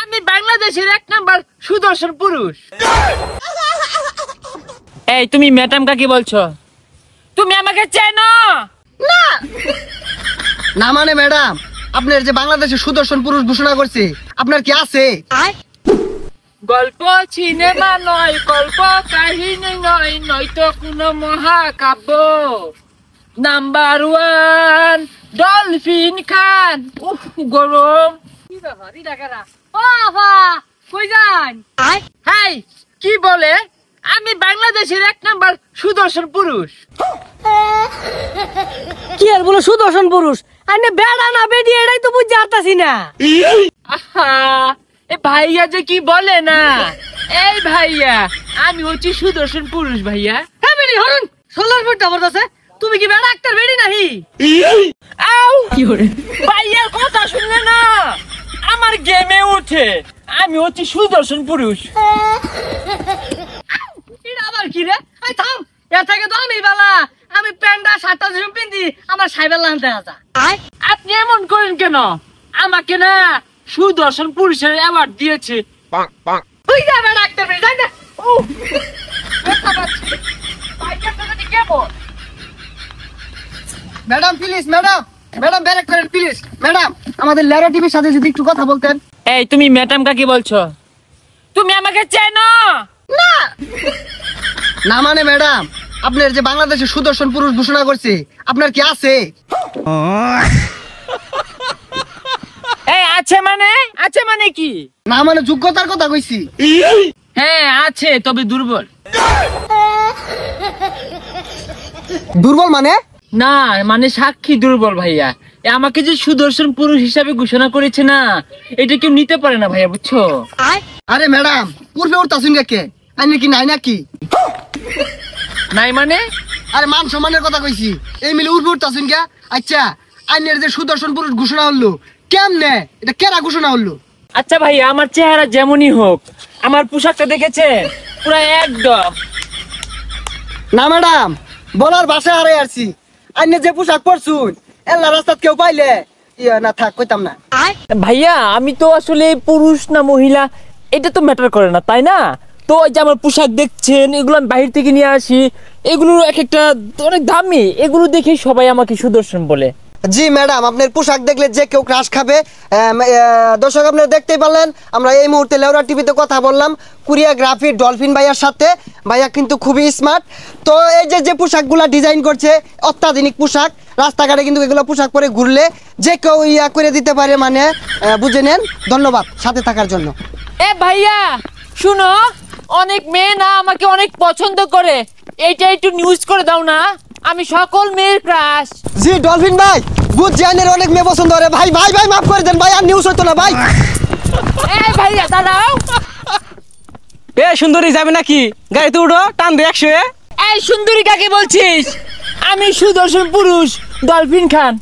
আমি বাংলাদেশের 1 নাম্বার সুদর্শন পুরুষ। এই তুমি ম্যাডাম কাকে বলছো? তুমি আমাকে চেনো না? না মানে ম্যাডাম, আপনার যে বাংলাদেশের সুদর্শন পুরুষ ঘোষণা করছে, আপনার কি আছে? গল্প সিনেমা নয়, গল্প কাহিনী নয়, নয়তো কোনো মহাকাব্য। নাম্বার 1 ডলফিন খান। উফ গরম। হাই কি বলে? আমি বাংলাদেশের 1 নাম্বার সুদর্শন পুরুষ। কি আর বলো সুদর্শন পুরুষ? আরে বেড়া না বেডি এটাই তো বুঝতে পারতাছি না। আহা এ ভাইয়া যে কি বলে না। এই ভাইয়া আমি হচ্ছি সুদর্শন পুরুষ ভাইয়া। হ্যাঁ বেডি হরন সোলার ফুট জবরদস্ত। তুমি কি বেড়া একটা বেডি নাহি? আউ কি হরে ভাইয়ার কথা শুনলে না আমার গেমে ওঠে। আমি হচ্ছি সুদর্শন পুরুষ। এটা আবার কি রে? এই থাম, এর থেকে তো আমি বালা। আমি প্যান্ডা শার্টটা যেরকম পিন্দি আমার সাইবেল আনতে আসা। আপনি এমন করেন কেন? আমাকে না সুদর্শন পুরুষের অ্যাওয়ার্ড দিয়েছে। তুই যা বেড়া একটা বেডি যাই না। ও ব্যথা পাচ্ছি। ভাইয়ার সাথে কেমন? ম্যাডাম প্লিজ, ম্যাডাম ম্যাডাম ব্যারেক করেন প্লিজ। ম্যাডাম আমাদের লেরা টিভির সাথে যদি একটু কথা বলতেন। এই তুমি ম্যাডাম কাকে বলছো? তুমি আমাকে চেনো না? না মানে ম্যাডাম, আপনার যে বাংলাদেশের সুদর্শন পুরুষ ঘোষণা করছে, আপনার কি আছে? এই আছে মানে কি? না মানে যোগ্যতার কথা কইছি। হ্যাঁ আছে, তবে দুর্বল। দুর্বল মানে? না মানে সাক্ষী দুর্বল ভাইয়া। আমাকে যে সুদর্শন পুরুষ হিসাবে ঘোষণা করেছে না, এটা কেউ নিতে পারে না ভাইয়া, বুঝছো? আরে ম্যাডাম পূর্বে উঠতাছুন কে? আইনে কি নাই নাকি? নাই মানে? আরে মান সম্মানের কথা কইছি। এই মিলে উঠবে উঠতাছুন কে? আচ্ছা আইনের যে সুদর্শন পুরুষ ঘোষণা হলো কেমনে? এটা কেরা ঘোষণা হলো? আচ্ছা ভাইয়া, আমার চেহারা যেমনই হোক, আমার পোশাকটা দেখেছেন পুরো একদম। না ম্যাডাম, বলার ভাষা হারাই আসছি। আইনে যে পোশাক পরছুন এল্লা রাস্তাত কেউ পাইলে না থাক কইতাম না। ভাইয়া আমি তো আসলে পুরুষ না মহিলা এটা তো ম্যাটার করে না, তাই না? তো ওই যে আমার পোশাক দেখছেন, এগুলো আমি বাহির থেকে নিয়ে আসি, এগুলো এক একটা অনেক দামি, এগুলো দেখে সবাই আমাকে সুদর্শন বলে। জি ম্যাডাম, আপনার পোশাক দেখলে যে কেউ ক্রাশ খাবে। দর্শক আপনারা দেখতেই পারলেন, আমরা এই মুহূর্তে লেওরা টিভিতে কথা বললাম কোরিওগ্রাফি ডলফিন ভাইয়ার সাথে। ভাইয়া কিন্তু খুবই স্মার্ট। তো এই যে পোশাকগুলো ডিজাইন করছে অত্যাধুনিক পোশাক, রাস্তাঘাটে কিন্তু এগুলো পোশাক পরে ঘুরলে যে কেউ ইয়া করে দিতে পারে, মানে বুঝে নেন। ধন্যবাদ সাথে থাকার জন্য। এ ভাইয়া শুনো, অনেক মেয়ে না আমাকে অনেক পছন্দ করে, এইটা একটু নিউজ করে দাও না। আমি সকল মেয়ের ক্রাশ। জি ডলফিন ভাই, গুড জানের অনেক মেয়ে পছন্দ করে। ভাই ভাই ভাই মাফ করে দেন ভাই, আর নিউজ হতো না ভাই। এ ভাইয়া দাঁড়াও। এ সুন্দরী যাবে নাকি? গাড়িতে উঠো, টান দে 100। এই সুন্দরী কাকে বলছিস? আমি সুদর্শন পুরুষ ডলফিন খান।